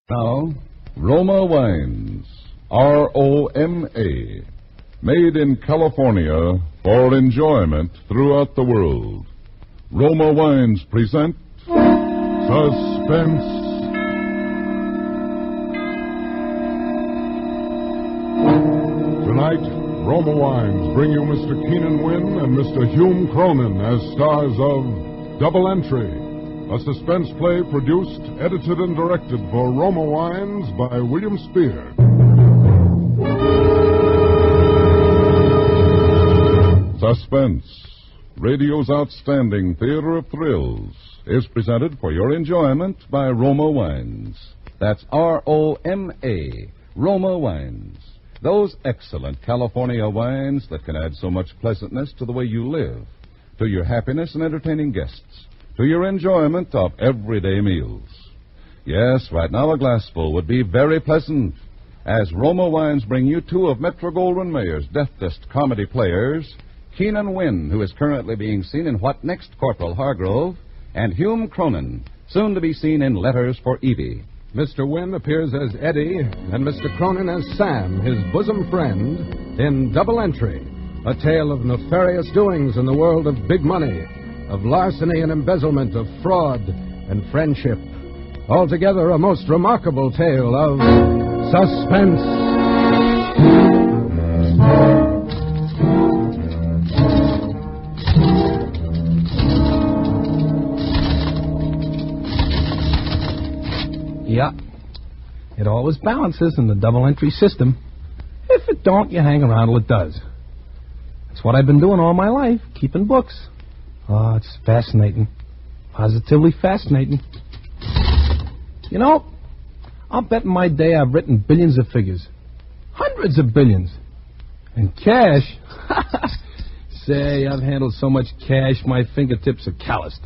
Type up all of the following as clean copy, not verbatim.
Now, Roma Wines, R-O-M-A, made in California for enjoyment throughout the world. Roma Wines present Suspense. Tonight, Roma Wines bring you Mr. Keenan Wynn and Mr. Hume Cronin as stars of Double Entry, a suspense play produced, edited, and directed for Roma Wines by William Spear. Suspense, radio's outstanding theater of thrills, is presented for your enjoyment by Roma Wines. That's R-O-M-A, Roma Wines. Those excellent California wines that can add so much pleasantness to the way you live, to your happiness in entertaining guests, to your enjoyment of everyday meals. Yes, right now a glassful would be very pleasant, as Roma Wines bring you two of Metro-Goldwyn-Mayer's deftest comedy players, Keenan Wynn, who is currently being seen in What Next, Corporal Hargrove, and Hume Cronin, soon to be seen in Letters for Evie. Mr. Wynn appears as Eddie, and Mr. Cronin as Sam, his bosom friend, in Double Entry, a tale of nefarious doings in the world of big money, of larceny and embezzlement, of fraud and friendship. Altogether, a most remarkable tale of suspense. Yeah, it always balances in the double entry system. If it don't, you hang around till it does. That's what I've been doing all my life, keeping books. Oh, it's fascinating. Positively fascinating. You know, I'll bet in my day I've written billions of figures. Hundreds of billions. And cash. Say, I've handled so much cash, my fingertips are calloused.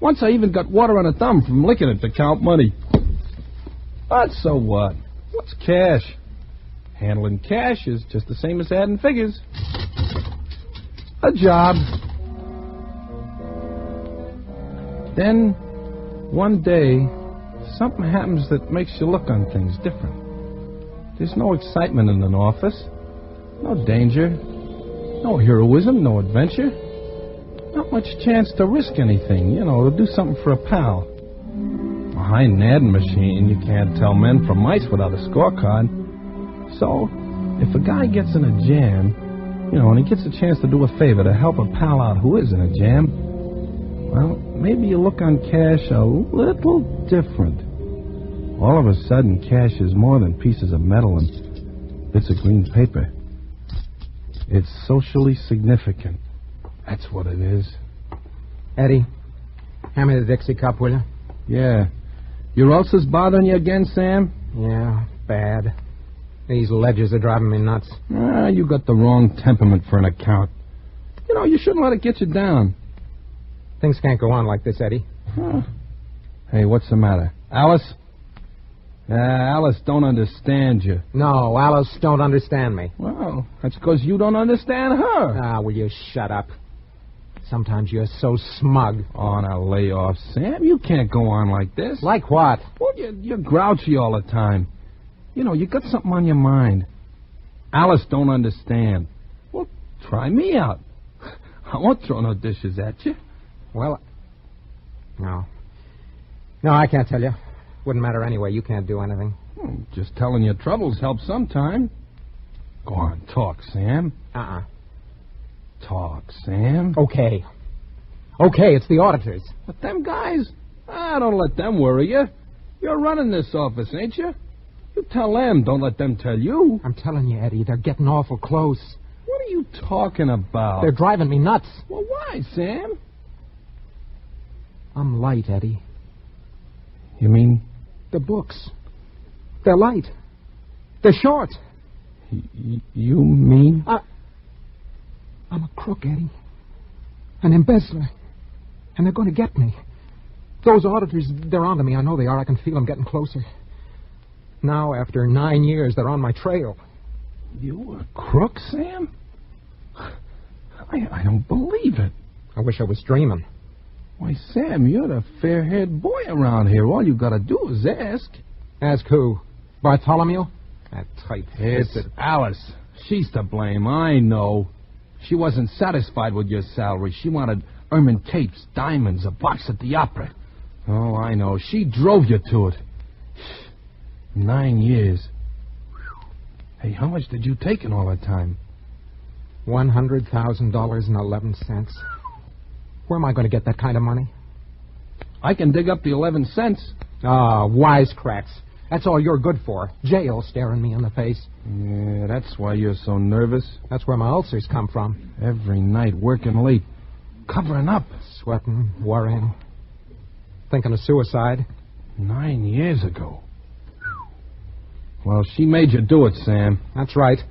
Once I even got water on a thumb from licking it to count money. But so what? What's cash? Handling cash is just the same as adding figures. A job. Then, one day, something happens that makes you look on things different. There's no excitement in an office, no danger, no heroism, no adventure, not much chance to risk anything, to do something for a pal. Behind an adding machine, you can't tell men from mice without a scorecard. So, if a guy gets in a jam, and he gets a chance to do a favor to help a pal out who is in a jam, well, maybe you look on cash a little different. All of a sudden, cash is more than pieces of metal and bits of green paper. It's socially significant. That's what it is. Eddie, hand me the Dixie cup, will you? Yeah. Your ulcer's bothering you again, Sam? Yeah, bad. These ledgers are driving me nuts. You got the wrong temperament for an account. You shouldn't let it get you down. Things can't go on like this, Eddie. Huh. Hey, what's the matter? Alice? Alice don't understand you. No, Alice don't understand me. Well, that's because you don't understand her. Will you shut up? Sometimes you're so smug. On a layoff, Sam. You can't go on like this. Like what? Well, you're grouchy all the time. You got something on your mind. Alice don't understand. Well, try me out. I won't throw no dishes at you. Well, no. No, I can't tell you. Wouldn't matter anyway. You can't do anything. Just telling your troubles helps sometime. Go on, talk, Sam. Talk, Sam. Okay, it's the auditors. But them guys, don't let them worry you. You're running this office, ain't you? You tell them, don't let them tell you. I'm telling you, Eddie, they're getting awful close. What are you talking about? They're driving me nuts. Well, why, Sam? I'm light, Eddie. You mean? The books. They're light. They're short. You mean? I'm a crook, Eddie. An embezzler. And they're going to get me. Those auditors, they're onto me. I know they are. I can feel them getting closer. Now, after 9 years, they're on my trail. You a crook, Sam? I don't believe it. I wish I was dreaming. Why, Sam, you're the fair-haired boy around here. All you got to do is ask. Ask who? Bartholomew? That tight It's Alice. She's to blame, I know. She wasn't satisfied with your salary. She wanted ermine capes, diamonds, a box at the opera. Oh, I know. She drove you to it. 9 years. Hey, how much did you take in all that time? $100,000.11. Where am I going to get that kind of money? I can dig up the 11 cents. Ah, wisecracks. That's all you're good for. Jail staring me in the face. Yeah, that's why you're so nervous. That's where my ulcers come from. Every night, working late, covering up. Sweating, worrying, thinking of suicide. 9 years ago. Well, she made you do it, Sam. That's right.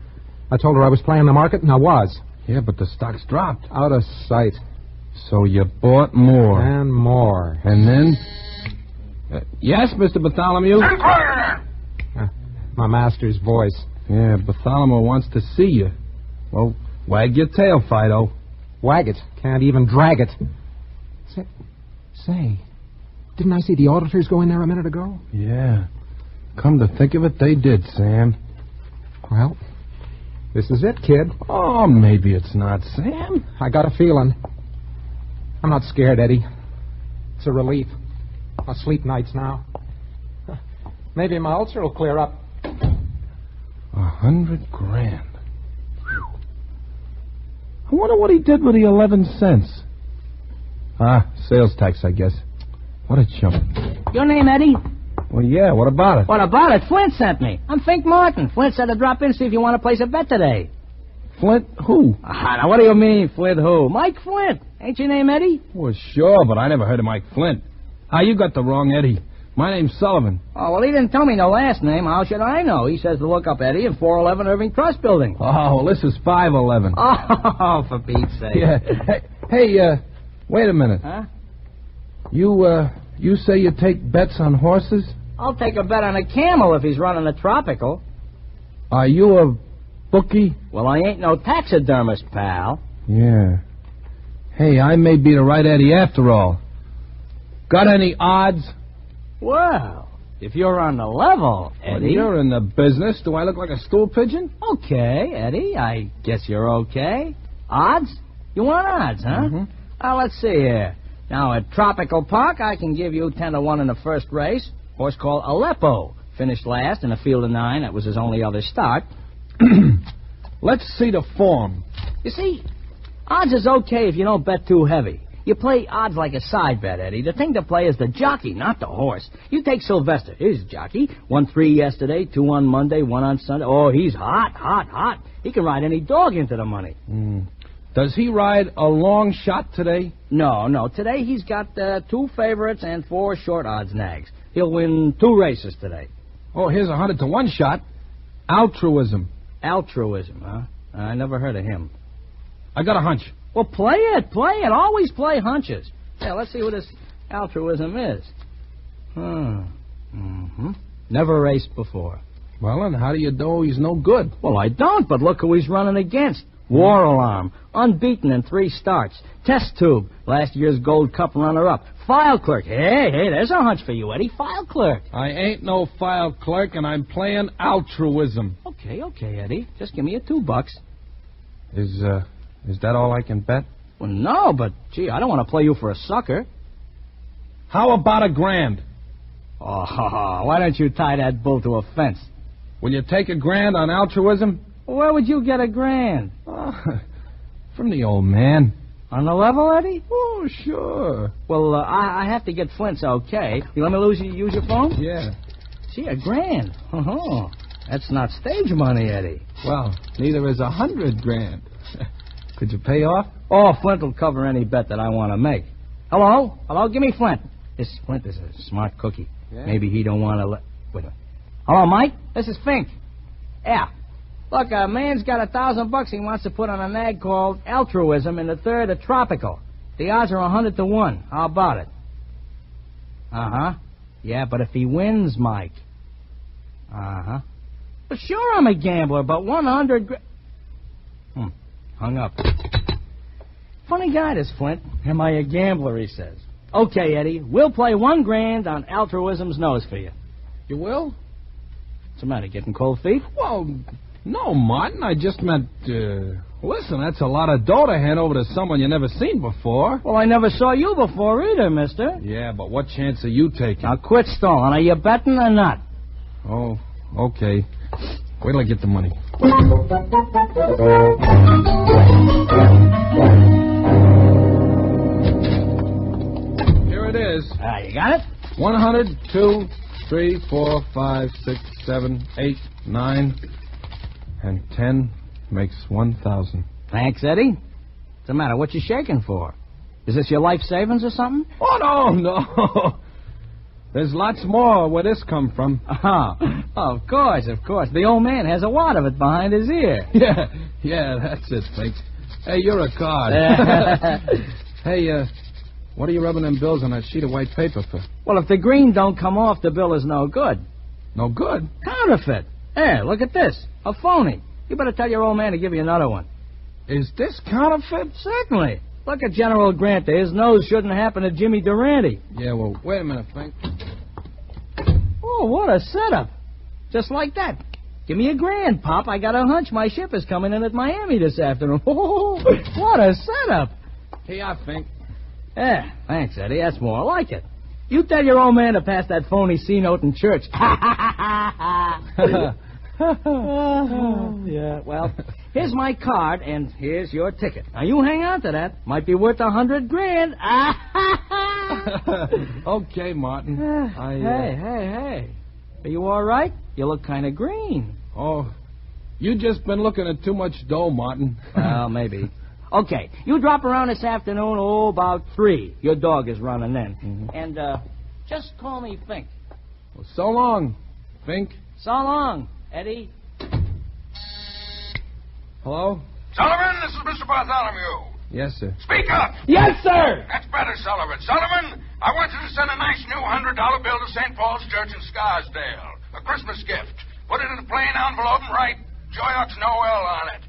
I told her I was playing the market, and I was. Yeah, but the stock's dropped. Out of sight. So you bought more. And more. And then? Yes, Mr. Bartholomew? My master's voice. Yeah, Bartholomew wants to see you. Well, wag your tail, Fido. Wag it. Can't even drag it. Say, didn't I see the auditors go in there a minute ago? Yeah. Come to think of it, they did, Sam. Well, this is it, kid. Oh, maybe it's not, Sam. I got a feeling. I'm not scared, Eddie. It's a relief. I'll sleep nights now. Maybe my ulcer will clear up. 100 grand. I wonder what he did with the 11 cents. Sales tax, I guess. What a chump. Your name, Eddie? Well, yeah, what about it? What about it? Flint sent me. I'm Fink Martin. Flint said to drop in and see if you want to place a bet today. Flint who? Now, what do you mean, Flint who? Mike Flint. Ain't your name Eddie? Well, sure, but I never heard of Mike Flint. You got the wrong Eddie. My name's Sullivan. Oh, well, he didn't tell me no last name. How should I know? He says to look up Eddie in 411 Irving Trust Building. Oh, well, this is 511. Oh, for Pete's sake. Yeah. Hey, wait a minute. Huh? You say you take bets on horses? I'll take a bet on a camel if he's running a tropical. Are you a bookie? Well, I ain't no taxidermist, pal. Yeah. Hey, I may be the right Eddie after all. Got any odds? Well, if you're on the level, Eddie... Well, you're in the business. Do I look like a stool pigeon? Okay, Eddie. I guess you're okay. Odds? You want odds, huh? Mm-hmm. Let's see here. Now, at Tropical Park, I can give you 10-1 in the first race. Horse called Aleppo. Finished last in a field of 9. That was his only other start. Let's see the form. You see, odds is okay if you don't bet too heavy. You play odds like a side bet, Eddie. The thing to play is the jockey, not the horse. You take Sylvester. He's a jockey. Won 3 yesterday, 2 on Monday, 1 on Sunday. Oh, he's hot, hot, hot. He can ride any dog into the money. Does he ride a long shot today? No. Today he's got 2 favorites and 4 short odds nags. He'll win 2 races today. Oh, here's a 100-to-1 shot. Altruism. Altruism, huh? I never heard of him. I got a hunch. Well, play it. Always play hunches. Yeah, let's see what this altruism is. Never raced before. Well, and how do you know he's no good? Well, I don't, but look who he's running against. War Alarm, unbeaten in 3 starts. Test Tube, last year's Gold Cup runner-up. File Clerk. Hey, there's a hunch for you, Eddie. File Clerk. I ain't no file clerk, and I'm playing altruism. Okay, Eddie. Just give me a $2. Is that all I can bet? Well, no, but, gee, I don't want to play you for a sucker. How about $1,000? Oh, why don't you tie that bull to a fence? Will you take $1,000 on altruism? Where would you get $1,000? From the old man. On the level, Eddie? Oh, sure. Well, I have to get Flint's okay. You let me use your phone? Yeah. Gee, $1,000. Oh, that's not stage money, Eddie. Well, neither is $100,000. Could you pay off? Oh, Flint will cover any bet that I want to make. Hello? Give me Flint. This Flint is a smart cookie. Yeah? Maybe he don't want to let... Wait a minute. Hello, Mike? This is Fink. Yeah. Look, a man's got $1,000 he wants to put on a nag called Altruism in the 3rd of Tropical. The odds are 100-to-1. How about it? Uh-huh. Yeah, but if he wins, Mike. Uh-huh. Well, sure I'm a gambler, but 100... Hung up. Funny guy, this Flint. Am I a gambler, he says. Okay, Eddie, we'll play $1,000 on Altruism's nose for you. You will? What's the matter, getting cold feet? Well, no, Martin. I just meant, listen, that's a lot of dough to hand over to someone you never seen before. Well, I never saw you before either, mister. Yeah, but what chance are you taking? Now, quit stalling. Are you betting or not? Oh, okay. Wait till I get the money. Here it is. You got it? 100, 2, 3, 4, 5, 6, 7, 8, 9, and 10 makes 1,000. Thanks, Eddie. What's the matter? What you shaking for? Is this your life savings or something? Oh, no. There's lots more where this come from. Oh, of course. The old man has a wad of it behind his ear. Yeah, that's it, Fink. Hey, you're a card. Hey, what are you rubbing them bills on that sheet of white paper for? Well, if the green don't come off, the bill is no good. No good? Counterfeit. Here, look at this. A phony. You better tell your old man to give you another one. Is this counterfeit? Certainly. Look at General Grant there. His nose shouldn't happen to Jimmy Durante. Yeah, well, wait a minute, Fink. Oh, what a setup. Just like that. Give me $1,000, Pop. I got a hunch my ship is coming in at Miami this afternoon. Oh, what a setup. Here I think. Yeah, thanks, Eddie. That's more like it. You tell your old man to pass that phony C-note in church. Yeah, well, here's my card, and here's your ticket. Now, you hang on to that. Might be worth $100,000. Okay, Martin. Hey. Are you all right? You look kind of green. Oh, you just been looking at too much dough, Martin. Well, maybe. Okay, you drop around this afternoon, about 3. Your dog is running then. Mm-hmm. And, just call me Fink. Well, so long, Fink. So long, Eddie. Hello? Sullivan, this is Mr. Bartholomew. Yes, sir. Speak up. Yes, sir. That's better, Sullivan. Sullivan, I want you to send a nice new $100 bill to St. Paul's Church in Scarsdale. A Christmas gift. Put it in a plain envelope and write Joyox Noel on it.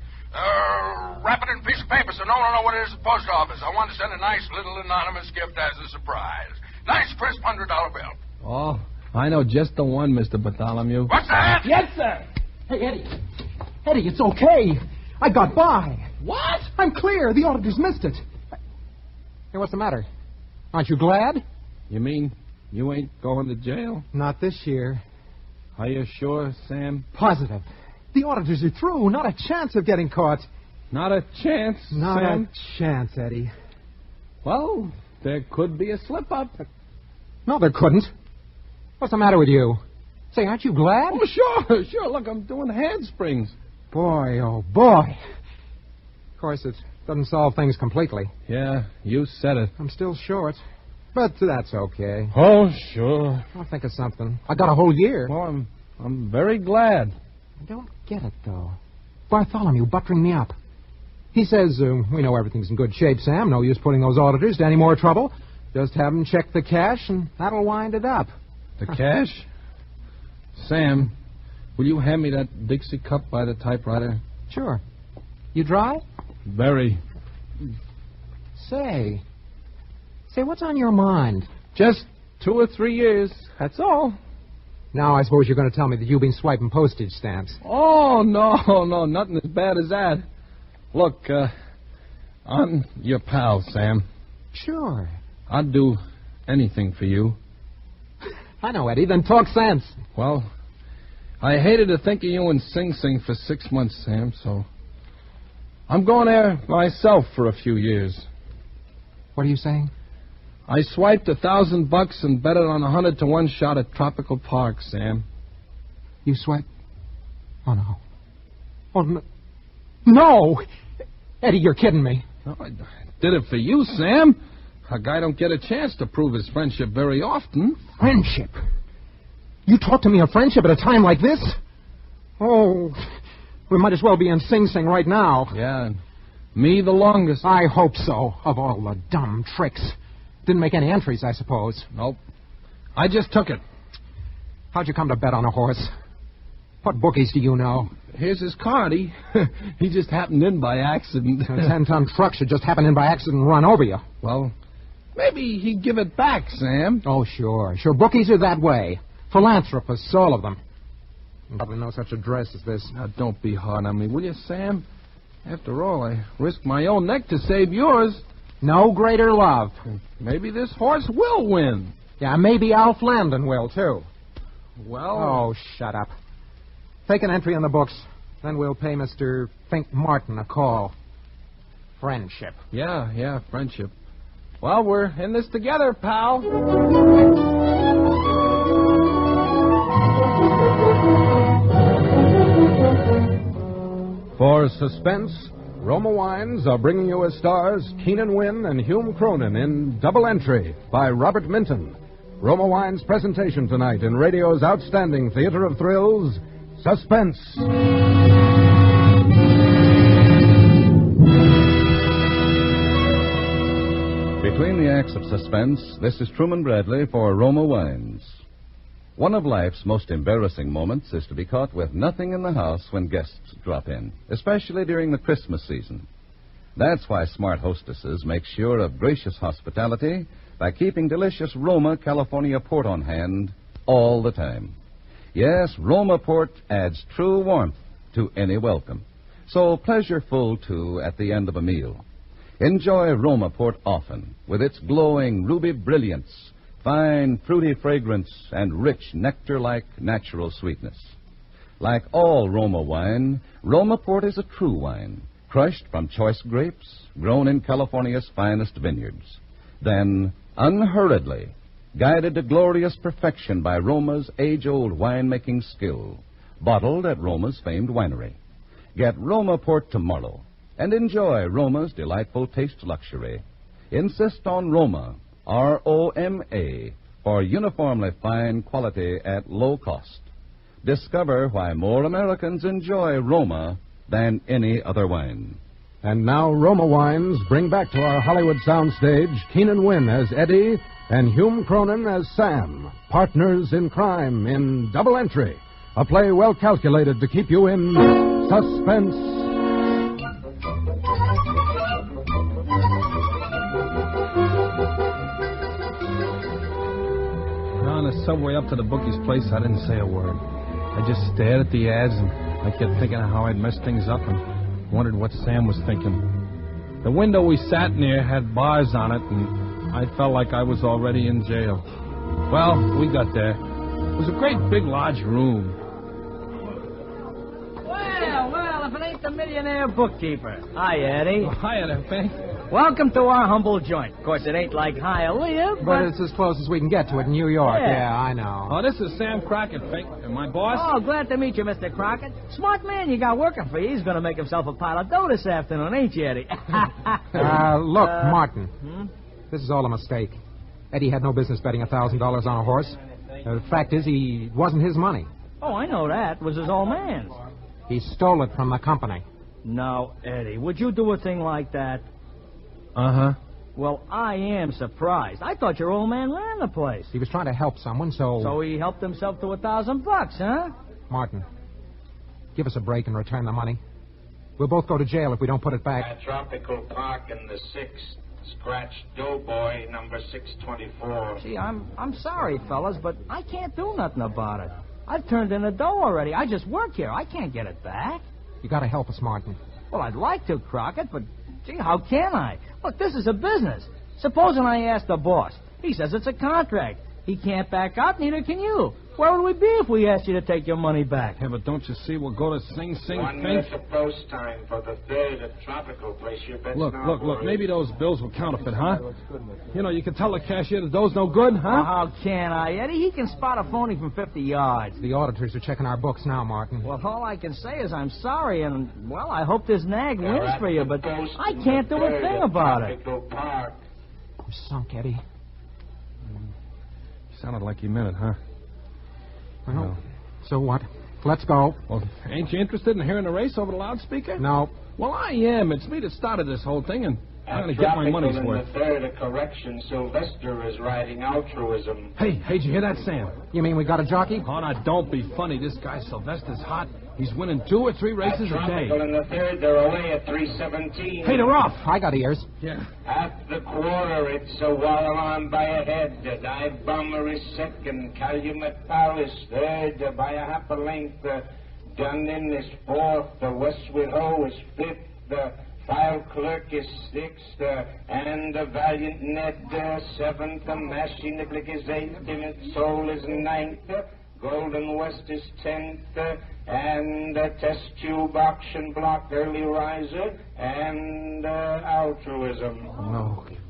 Wrap it in a piece of paper so no one will know what it is at the post office. I want to send a nice little anonymous gift as a surprise. Nice, crisp $100 bill. Oh, I know just the one, Mr. Bartholomew. What's that? Yes, sir. Hey, Eddie. Eddie, it's okay. I got by. What? I'm clear. The auditors missed it. Hey, what's the matter? Aren't you glad? You mean you ain't going to jail? Not this year. Are you sure, Sam? Positive. The auditors are through. Not a chance of getting caught. Not a chance, Not Sam? a chance, Eddie. Well, there could be a slip-up. No, there couldn't. What's the matter with you? Say, aren't you glad? Oh, sure. Look, I'm doing handsprings. Boy, oh, boy. Of course, it doesn't solve things completely. Yeah, you said it. I'm still short. But that's okay. Oh, sure. I'll think of something. I got a whole year. Well, I'm very glad. I don't get it, though. Bartholomew buttering me up. He says, we know everything's in good shape, Sam. No use putting those auditors to any more trouble. Just have them check the cash, and that'll wind it up. The cash? Sam, will you hand me that Dixie cup by the typewriter? Sure. You dry? Very. Say, what's on your mind? Just 2 or 3 years, that's all. Now I suppose you're going to tell me that you've been swiping postage stamps. Oh, no, nothing as bad as that. Look, I'm your pal, Sam. Sure. I'd do anything for you. I know, Eddie. Then talk sense. Well, I hated to think of you in Sing Sing for 6 months, Sam, so I'm going there myself for a few years. What are you saying? I swiped $1,000 and bet it on 100 to 1 shot at Tropical Park, Sam. You swiped? Oh, no. Oh, no. No! Eddie, you're kidding me. No, I did it for you, Sam. A guy don't get a chance to prove his friendship very often. Friendship? You talk to me of friendship at a time like this? Oh, we might as well be in Sing Sing right now. Yeah, and me the longest. I hope so, of all the dumb tricks. Didn't make any entries, I suppose. Nope. I just took it. How'd you come to bet on a horse? What bookies do you know? Here's his card. He just happened in by accident. A 10-ton truck should just happen in by accident and run over you. Well, maybe he'd give it back, Sam. Oh, sure. Sure, bookies are that way. Philanthropists, all of them. Probably no such address as this. Now, don't be hard on me, will you, Sam? After all, I risked my own neck to save yours. No greater love. Maybe this horse will win. Yeah, maybe Alf Landon will, too. Well... Oh, shut up. Take an entry in the books. Then we'll pay Mr. Fink Martin a call. Friendship. Yeah, friendship. Well, we're in this together, pal. For suspense, Roma Wines are bringing you as stars Keenan Wynn and Hume Cronin in Double Entry by Robert Minton. Roma Wines' presentation tonight in radio's outstanding theater of thrills, Suspense. Between the acts of suspense, this is Truman Bradley for Roma Wines. One of life's most embarrassing moments is to be caught with nothing in the house when guests drop in, especially during the Christmas season. That's why smart hostesses make sure of gracious hospitality by keeping delicious Roma California port on hand all the time. Yes, Roma port adds true warmth to any welcome. So pleasureful, too, at the end of a meal. Enjoy Roma port often, with its glowing ruby brilliance, fine fruity fragrance, and rich nectar-like natural sweetness. Like all Roma wine, Roma port is a true wine, crushed from choice grapes, grown in California's finest vineyards. Then, unhurriedly, guided to glorious perfection by Roma's age-old winemaking skill, bottled at Roma's famed winery. Get Roma port tomorrow and enjoy Roma's delightful taste luxury. Insist on Roma, R-O-M-A, for uniformly fine quality at low cost. Discover why more Americans enjoy Roma than any other wine. And now Roma Wines bring back to our Hollywood soundstage Keenan Wynn as Eddie and Hume Cronin as Sam, partners in crime in Double Entry, a play well calculated to keep you in suspense. On the subway up to the bookie's place, I didn't say a word. I just stared at the ads, and I kept thinking of how I'd messed things up and wondered what Sam was thinking. The window we sat near had bars on it, and I felt like I was already in jail. Well, we got there. It was a great big large room. Well, if it ain't the millionaire bookkeeper. Hi, Eddie. Oh, hiya there, Fink. Welcome to our humble joint. Of course, it ain't like Hialeah, But it's as close as we can get to it in New York. Yeah. I know. Oh, this is Sam Crockett, Fink, and my boss. Oh, glad to meet you, Mr. Crockett. Smart man you got working for you. He's going to make himself a pile of dough this afternoon, ain't you, Eddie? Look, Martin. This is all a mistake. Eddie had no business betting $1,000 on a horse. The fact is, he wasn't his money. Oh, I know that. It was his old man's. He stole it from the company. No, Eddie, would you do a thing like that? Uh-huh. Well, I am surprised. I thought your old man ran the place. He was trying to help someone, so... So he helped himself to $1,000, huh? Martin, give us a break and return the money. We'll both go to jail if we don't put it back. At Tropical Park in the 6th, scratch Doughboy, number 624. Gee, I'm sorry, fellas, but I can't do nothing about it. I've turned in the dough already. I just work here. I can't get it back. You gotta help us, Martin. Well, I'd like to, Crockett, but, gee, how can I? Look, this is a business. Supposing I ask the boss. He says it's a contract. He can't back out, neither can you. Where would we be if we asked you to take your money back? Yeah, but don't you see we'll go to Sing Sing 1 Fink? minute of post time for the 3rd at Tropical Place. Your bet's Look, now, boys. maybe those bills were counterfeit, huh? You know, you can tell the cashier the dough's no good, Oh, huh? how can I, Eddie? He can spot a phony from 50 yards. The auditors are checking our books now, Martin. Well, all I can say is I'm sorry, and, well, I hope this nag You're wins at for you, the but post I in can't the do a 3rd thing at about it. Tropical Park. We're sunk, Eddie. Sounded like you meant it, huh? Well, so what? Let's go. Well, ain't you interested in hearing the race over the loudspeaker? No. Well, I am. It's me that started this whole thing, and I'm gonna get my money's in worth. the third, a correction. Sylvester is riding altruism. Hey, did you hear that, Sam? You mean we got a jockey? Oh, now, don't be funny. This guy Sylvester's hot. He's winning 2 or 3 races a day. Tropical in the third, they're away at 3:17. Hey, they're off. I got ears. Yeah. At the quarter, it's a Wallalon by a head. The dive bomber is second. Calumet Pal is third by a half a length. Dunnan is fourth. The Westwood Ho is fifth. The File Clerk is sixth. And the Valiant Ned seventh. The Mashie Niblick is eighth. Timid Soul is ninth. Golden West is 10th, and Test Tube Auction Block Early Riser, and Altruism.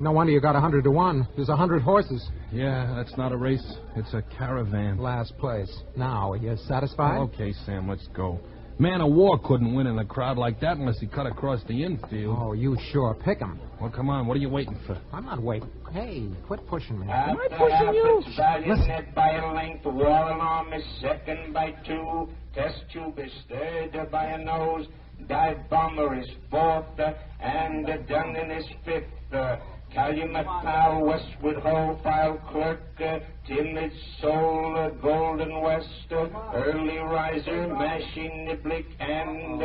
No wonder you got 100 to 1. There's 100 horses. Yeah, that's not a race. It's a caravan. Last place. Now, are you satisfied? Okay, Sam, let's go. Man of War couldn't win in a crowd like that unless he cut across the infield. Oh, you sure pick 'em. Well, come on. What are you waiting for? I'm not waiting. Hey, quit pushing me. Am I pushing you? Valiant Ned by a length. War Alarm is second by 2. Test Tube is third by a nose. Dive Bomber is fourth, and Dunnan is fifth. Calumet Pal, Westwood Ho, File Clerk, Timid Soul, Golden West, Early Riser, Mashie Niblick, and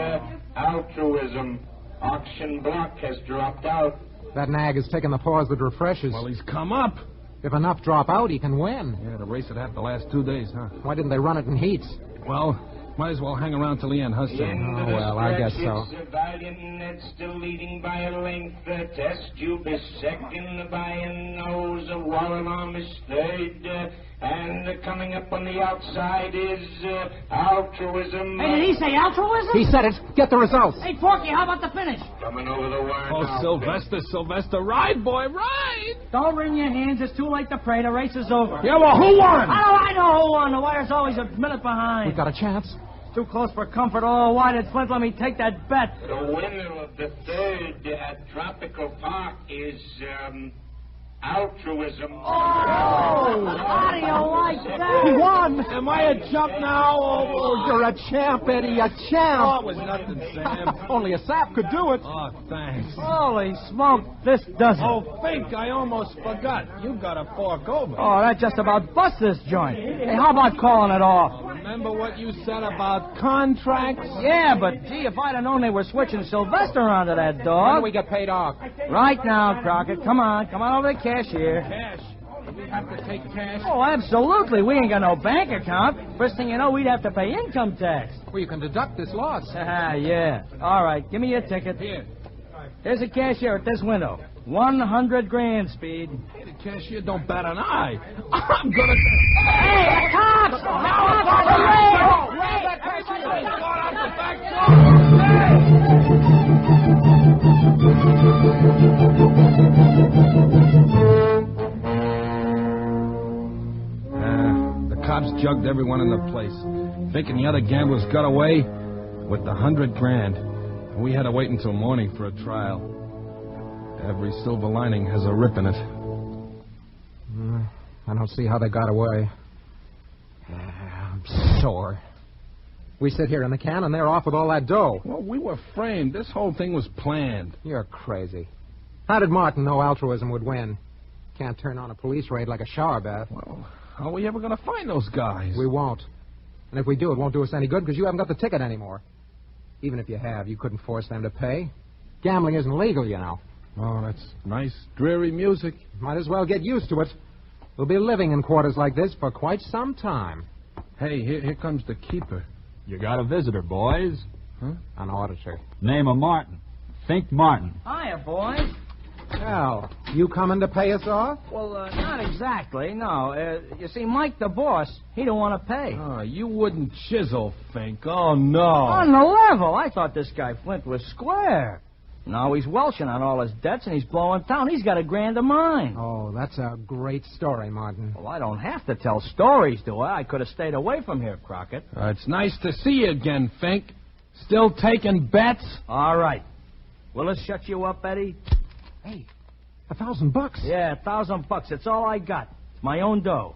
Altruism. Auction Block has dropped out. That nag is taking the pause that refreshes. Well, he's come up. If enough drop out, he can win. Yeah, the race would have the last 2 days, huh? Why didn't they run it in heats? Well, might as well hang around till the end, huh, Sam? Oh, well, I guess so. It's Valiant Ned still leading by a length. Test Tube is second by a nose. War Alarm is third. And coming up on the outside is Altruism. Hey, did he say altruism? He said it. Get the results. Hey, Forky, how about the finish? Coming over the wire Oh, now. Sylvester, ride, boy, ride! Don't wring your hands. It's too late to pray. The race is over. Yeah, well, who won? I know who won. The wire's always a minute behind. We got a chance. Too close for comfort. Oh, why did Flint let me take that bet? The winner of the third at Tropical Park is Altruism. Oh, how do you like that? He won. Am I a chump now? Oh, you're a champ, Eddie, a Oh, champ. it was nothing, Sam. Only a sap could do it. Oh, thanks. Holy smoke, this does it. Oh, Fink, I almost forgot. You got to fork over. Oh, that just about busts this joint. Hey, how about calling it off? Remember what you said about contracts? Yeah, but gee, if I'd have known they were switching Sylvester onto that When do dog. we get paid off? Right now, Crockett. Come on over to the cashier. Cash. Do we have to take cash? Oh, absolutely. We ain't got no bank account. First thing you know, we'd have to pay income tax. Well, you can deduct this loss. Yeah. All right, give me your ticket. Here. There's a cashier at this window. 100 grand, Speed. Hey, the cashier don't bat an eye. I'm gonna... Hey, the cops! The cops jugged everyone in the place, thinking the other gamblers got away with the 100 grand. We had to wait until morning for a trial. Every silver lining has a rip in it. I don't see how they got away. I'm sore. We sit here in the can, and they're off with all that dough. Well, we were framed. This whole thing was planned. You're crazy. How did Martin know altruism would win? Can't turn on a police raid like a shower bath. Well, how are we ever going to find those guys? We won't. And if we do, it won't do us any good because you haven't got the ticket anymore. Even if you have, you couldn't force them to pay. Gambling isn't legal, you know. Oh, that's nice, dreary music. Might as well get used to it. We'll be living in quarters like this for quite some time. Hey, here comes the keeper. You got a visitor, boys. Huh? An auditor. Name of Martin. Think Martin. Hiya, boys. Well, you coming to pay us off? Well, not exactly, no. You see, Mike, the boss, he don't want to pay. Oh, you wouldn't chisel, Fink. Oh, no. On the level, I thought this guy Flint was square. Now he's welching on all his debts, and he's blowing town. He's got $1 grand of mine. Oh, that's a great story, Martin. Well, I don't have to tell stories, do I? I could have stayed away from here, Crockett. It's nice to see you again, Fink. Still taking bets? All right. Will it shut you up, Eddie? Hey, $1,000. Yeah, $1,000. It's all I got. It's my own dough.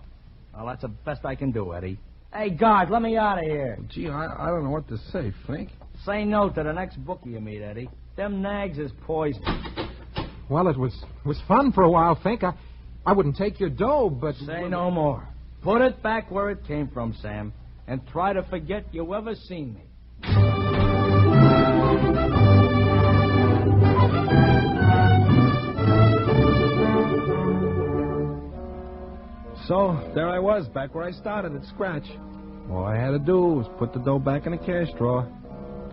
Well, that's the best I can do, Eddie. Hey, guard, let me out of here. Gee, I don't know what to say, Fink. Say no to the next bookie you meet, Eddie. Them nags is poison. Well, it was fun for a while, Fink. I wouldn't take your dough, but... Say no more. Put it back where it came from, Sam, and try to forget you ever seen me. So, there I was, back where I started, at scratch. All I had to do was put the dough back in the cash drawer.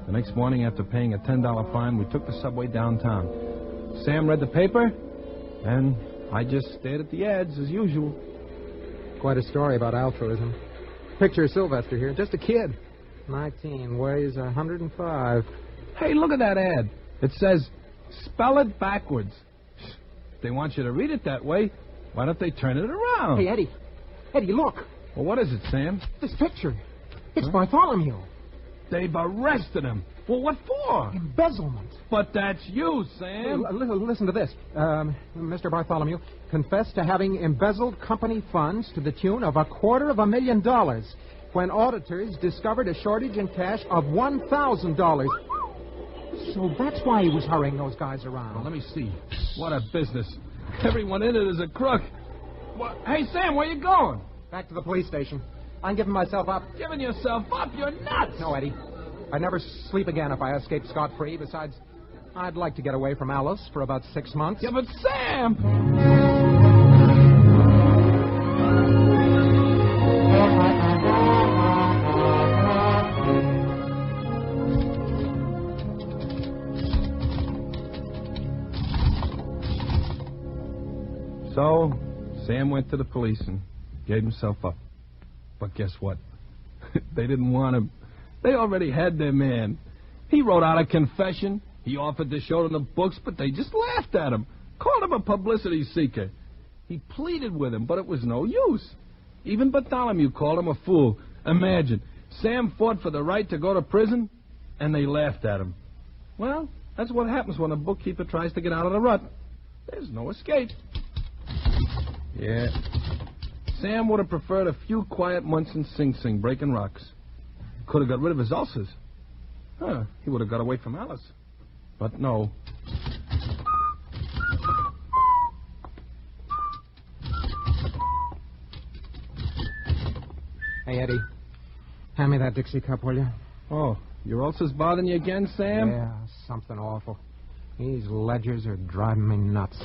The next morning, after paying a $10 fine, we took the subway downtown. Sam read the paper, and I just stared at the ads, as usual. Quite a story about altruism. Picture Sylvester here, just a kid. 19, weighs 105. Hey, look at that ad. It says, spell it backwards. If they want you to read it that way, why don't they turn it around? Hey, Eddie. Eddie, look. Well, what is it, Sam? This picture. It's Bartholomew. They've arrested him. Well, what for? Embezzlement. But that's you, Sam. Hey, listen to this. Mr. Bartholomew confessed to having embezzled company funds to the tune of $250,000 when auditors discovered a shortage in cash of $1,000. So that's why he was hurrying those guys around. Well, let me see. What a business. Everyone in it is a crook. What? Hey, Sam, where you going? Back to the police station. I'm giving myself up. Giving yourself up? You're nuts. No, Eddie. I'd never sleep again if I escaped scot-free. Besides, I'd like to get away from Alice for about 6 months. Yeah, but Sam! So, Sam went to the police and gave himself up. But guess what? They didn't want him. They already had their man. He wrote out a confession. He offered to show them the books, but they just laughed at him. Called him a publicity seeker. He pleaded with him, but it was no use. Even Bartholomew called him a fool. Imagine, Sam fought for the right to go to prison, and they laughed at him. Well, that's what happens when a bookkeeper tries to get out of the rut. There's no escape. Yeah. Sam would have preferred a few quiet months in Sing Sing, breaking rocks. Could have got rid of his ulcers. He would have got away from Alice. But no. Hey, Eddie. Hand me that Dixie cup, will you? Oh, your ulcers bothering you again, Sam? Yeah, something awful. These ledgers are driving me nuts.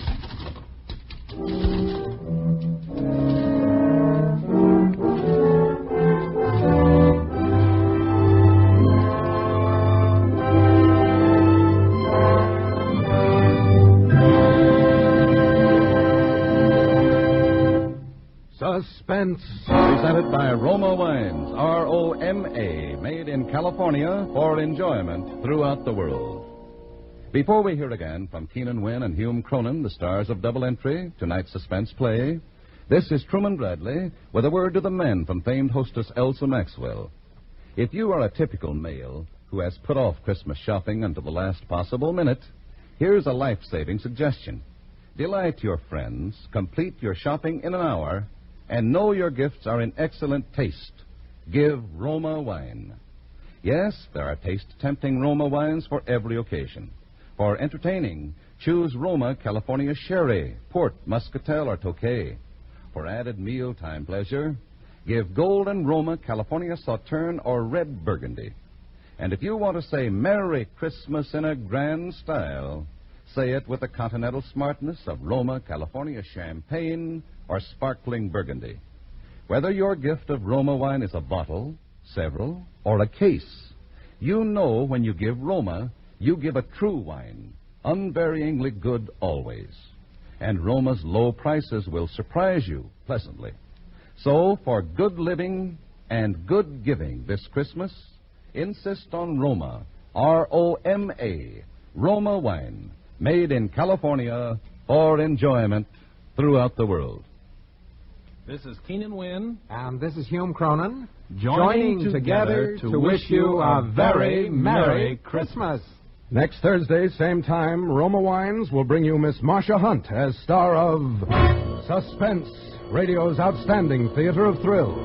Suspense. Presented by Roma Wines, R-O-M-A, made in California for enjoyment throughout the world. Before we hear again from Keenan Wynn and Hume Cronin, the stars of Double Entry, tonight's suspense play, this is Truman Bradley with a word to the men from famed hostess Elsa Maxwell. If you are a typical male who has put off Christmas shopping until the last possible minute, here's a life-saving suggestion. Delight your friends, complete your shopping in an hour, and know your gifts are in excellent taste. Give Roma wine. Yes, there are taste-tempting Roma wines for every occasion. For entertaining, choose Roma California Sherry, Port, Muscatel, or Tokay. For added mealtime pleasure, give Golden Roma California Sauterne or Red Burgundy. And if you want to say Merry Christmas in a grand style, say it with the continental smartness of Roma California Champagne or Sparkling Burgundy. Whether your gift of Roma wine is a bottle, several, or a case, you know when you give Roma, you give a true wine, unvaryingly good always. And Roma's low prices will surprise you pleasantly. So, for good living and good giving this Christmas, insist on Roma, R-O-M-A, Roma wine, made in California for enjoyment throughout the world. This is Keenan Wynn. And this is Hume Cronin. Joining together to wish you a very Merry Christmas. Next Thursday, same time, Roma Wines will bring you Miss Marcia Hunt as star of Suspense, radio's outstanding theater of thrills.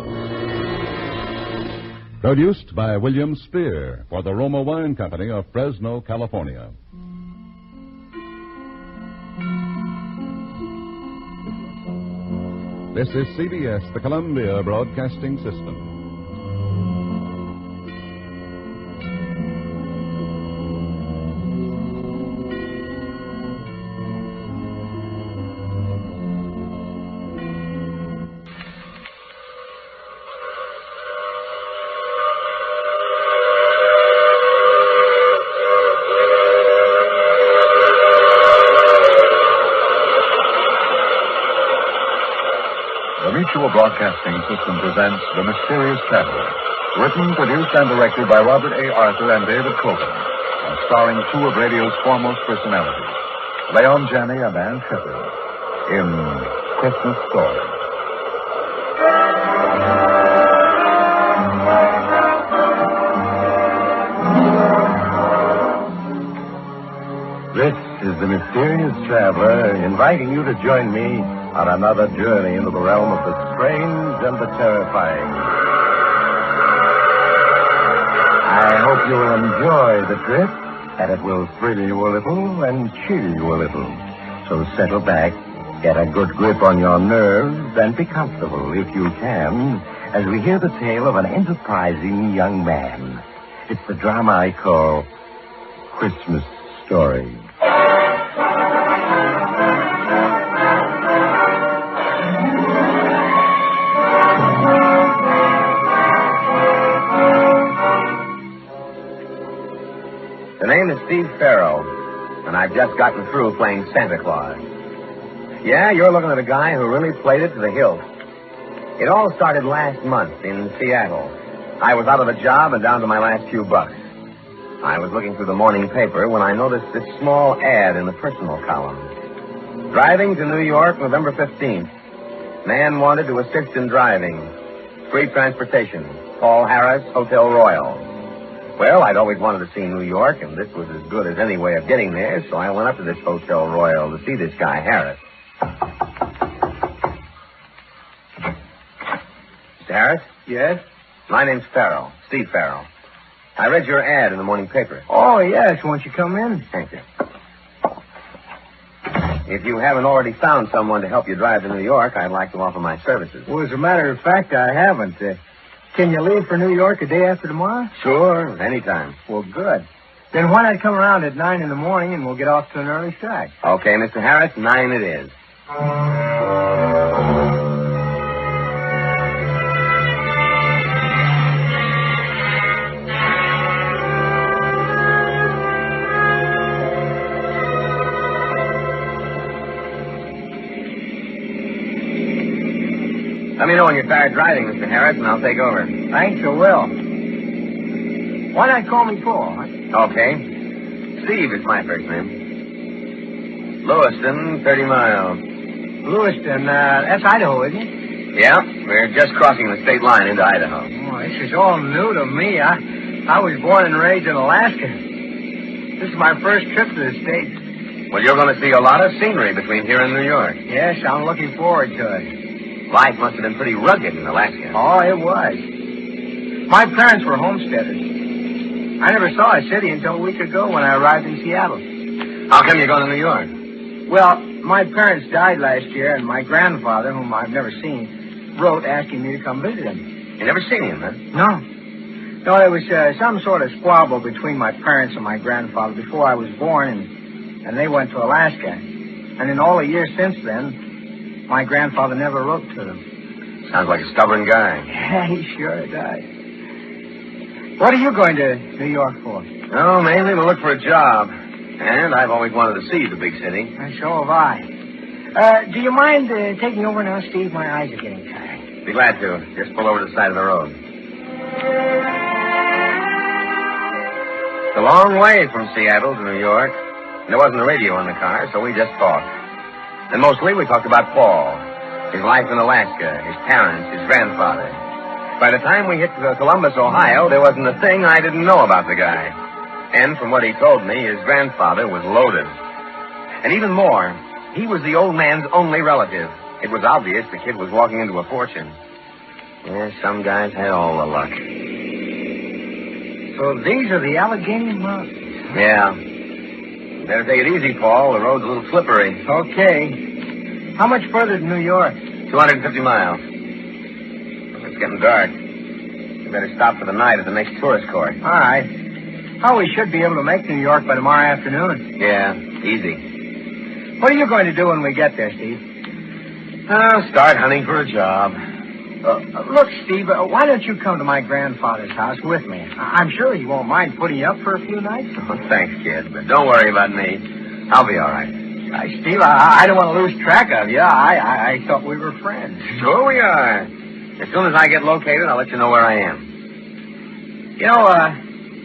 Produced by William Spear for the Roma Wine Company of Fresno, California. This is CBS, the Columbia Broadcasting System. The Mutual Broadcasting System presents The Mysterious Traveler, written, produced, and directed by Robert A. Arthur and David Coyne, and starring two of radio's foremost personalities, Leon Janney and Ann Shepard, in Christmas Story. This is the Mysterious Traveler, inviting you to join me on another journey into the realm of the strange and the terrifying. I hope you will enjoy the trip, and it will thrill you a little and chill you a little. So settle back, get a good grip on your nerves, and be comfortable, if you can, as we hear the tale of an enterprising young man. It's the drama I call Christmas Story. The name is Steve Farrell, and I've just gotten through playing Santa Claus. Yeah, you're looking at a guy who really played it to the hilt. It all started last month in Seattle. I was out of a job and down to my last few bucks. I was looking through the morning paper when I noticed this small ad in the personal column. Driving to New York, November 15th. Man wanted to assist in driving. Free transportation. Paul Harris, Hotel Royal. Well, I'd always wanted to see New York, and this was as good as any way of getting there, so I went up to this Hotel Royal to see this guy, Harris. Mr. Harris? Yes? My name's Farrell, Steve Farrell. I read your ad in the morning paper. Oh, yes. Won't you come in? Thank you. If you haven't already found someone to help you drive to New York, I'd like to offer my services. Well, as a matter of fact, I haven't. Can you leave for New York a day after tomorrow? Sure, anytime. Well, good. Then why not come around at 9 in the morning and we'll get off to an early start? Okay, Mr. Harris, 9 it is. Let me know when you're tired driving, Mr. Harris, and I'll take over. Thanks, I will. Why not call me Paul? Okay. Steve is my first name. Lewiston, 30 miles. Lewiston, that's Idaho, isn't it? Yeah, we're just crossing the state line into Idaho. Oh, this is all new to me. I was born and raised in Alaska. This is my first trip to the States. Well, you're going to see a lot of scenery between here and New York. Yes, I'm looking forward to it. Life must have been pretty rugged in Alaska. Oh, it was. My parents were homesteaders. I never saw a city until a week ago when I arrived in Seattle. How come you're going to New York? Well, my parents died last year, and my grandfather, whom I've never seen, wrote asking me to come visit him. You never seen him, huh? No, there was some sort of squabble between my parents and my grandfather before I was born, and they went to Alaska. And in all the years since then, my grandfather never wrote to them. Sounds like a stubborn guy. Yeah, he sure does. What are you going to New York for? Oh, mainly to look for a job. And I've always wanted to see the big city. And so have I. Do you mind taking over now, Steve? My eyes are getting tired. Be glad to. Just pull over to the side of the road. It's a long way from Seattle to New York. There wasn't a radio in the car, so we just talked. And mostly we talked about Paul, his life in Alaska, his parents, his grandfather. By the time we hit Columbus, Ohio, there wasn't a thing I didn't know about the guy. And from what he told me, his grandfather was loaded. And even more, he was the old man's only relative. It was obvious the kid was walking into a fortune. Yeah, some guys had all the luck. So these are the Allegheny Mountains? Yeah. Better take it easy, Paul. The road's a little slippery. Okay. How much further to New York? 250 miles. It's getting dark. We better stop for the night at the next tourist court. All right. Oh, we should be able to make New York by tomorrow afternoon. Yeah, easy. What are you going to do when we get there, Steve? Start hunting for a job. Look, Steve, why don't you come to my grandfather's house with me? I'm sure he won't mind putting you up for a few nights. Oh, thanks, kid, but don't worry about me. I'll be all right. Steve, I don't want to lose track of you. I thought we were friends. Sure we are. As soon as I get located, I'll let you know where I am. You know,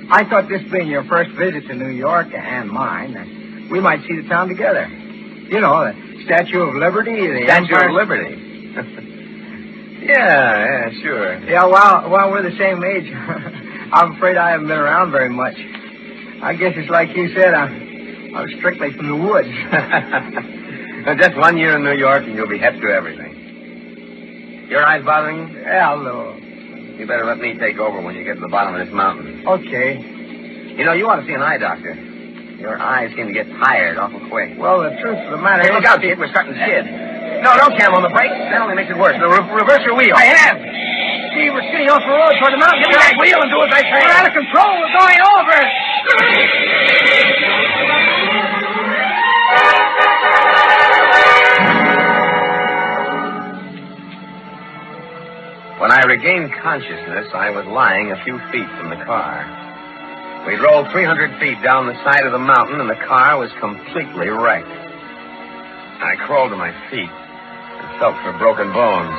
I thought this being your first visit to New York and mine, we might see the town together. You know, the Statue of Liberty, the Statue Empire. of Liberty. Yeah, sure. Yeah, well, we're the same age. I'm afraid I haven't been around very much. I guess it's like you said, I'm strictly from the woods. Just 1 year in New York and you'll be hep to everything. Your eyes bothering you? Yeah, a little. You better let me take over when you get to the bottom of this mountain. Okay. You know, you ought to see an eye doctor. Your eyes seem to get tired awful quick. Well, the truth of the matter Hey, is... look out, kid. We're starting to skid. No, don't jam on the brakes. That only makes it worse. Reverse your wheel. I have. See, we're skidding off the road toward the mountain. Give me that wheel and do as I say. We're out of control. We're going over. When I regained consciousness, I was lying a few feet from the car. We'd rolled 300 feet down the side of the mountain, and the car was completely wrecked. I crawled to my feet and felt for broken bones.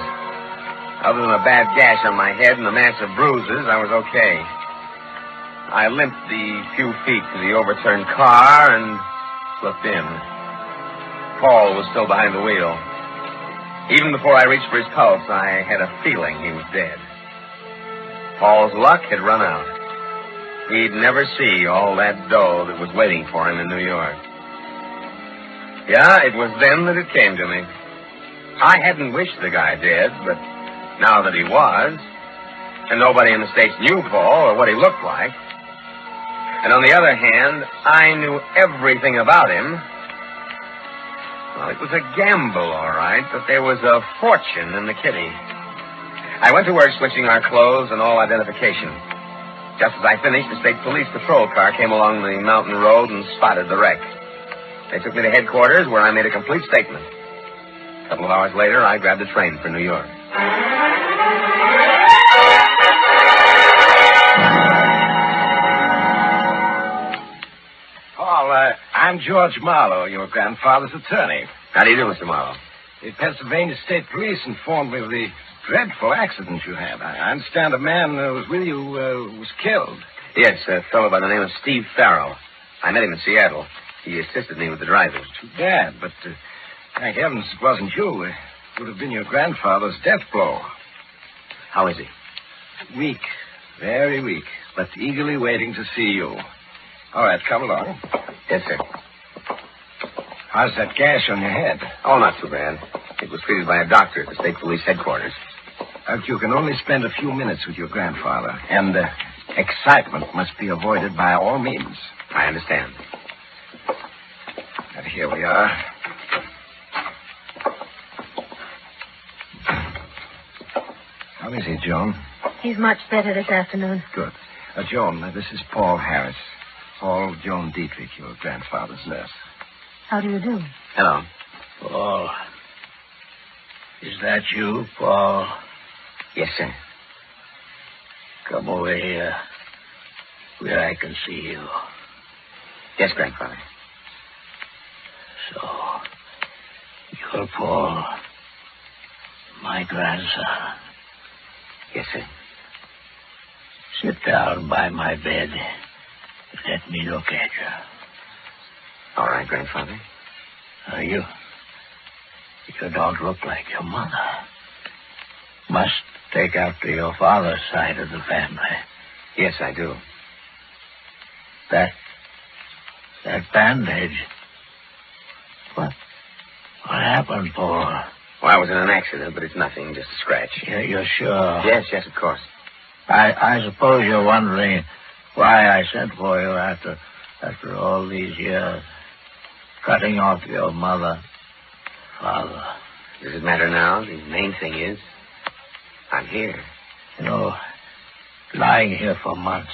Other than a bad gash on my head and a mass of bruises, I was okay. I limped the few feet to the overturned car and slipped in. Paul was still behind the wheel. Even before I reached for his pulse, I had a feeling he was dead. Paul's luck had run out. He'd never see all that dough that was waiting for him in New York. Yeah, it was then that it came to me. I hadn't wished the guy dead, but now that he was, and nobody in the States knew Paul or what he looked like, and on the other hand, I knew everything about him. Well, it was a gamble, all right, but there was a fortune in the kitty. I went to work switching our clothes and all identification. Just as I finished, the state police patrol car came along the mountain road and spotted the wreck. They took me to headquarters, where I made a complete statement. A couple of hours later, I grabbed a train for New York. Paul, I'm George Marlowe, your grandfather's attorney. How do you do, Mr. Marlowe? The Pennsylvania State Police informed me of the dreadful accident you had. I understand a man who was with you was killed. Yes, a fellow by the name of Steve Farrell. I met him in Seattle. He assisted me with the driving. Too bad, but thank heavens it wasn't you. It would have been your grandfather's death blow. How is he? Weak, very weak, but eagerly waiting to see you. All right, come along. Yes, sir. How's that gash on your head? Oh, not too bad. It was treated by a doctor at the state police headquarters. You can only spend a few minutes with your grandfather, and excitement must be avoided by all means. I understand. And here we are. How is he, Joan? He's much better this afternoon. Good. Joan, this is Paul Harris. Paul Joan Dietrich, your grandfather's nurse. How do you do? Hello. Paul. Is that you, Paul? Yes, sir. Come over here where I can see you. Yes, grandfather. So, you're Paul, my grandson. Yes, sir. Sit down by my bed and let me look at you. All right, grandfather. You don't look like your mother. Must take after your father's side of the family. Yes, I do. That bandage. What happened, Paul? Well, I was in an accident, but it's nothing, just a scratch. Yeah, you're sure? Yes, of course. I suppose you're wondering why I sent for you after all these years. Cutting off your father. Does it matter now? The main thing is, I'm here. You know, lying here for months,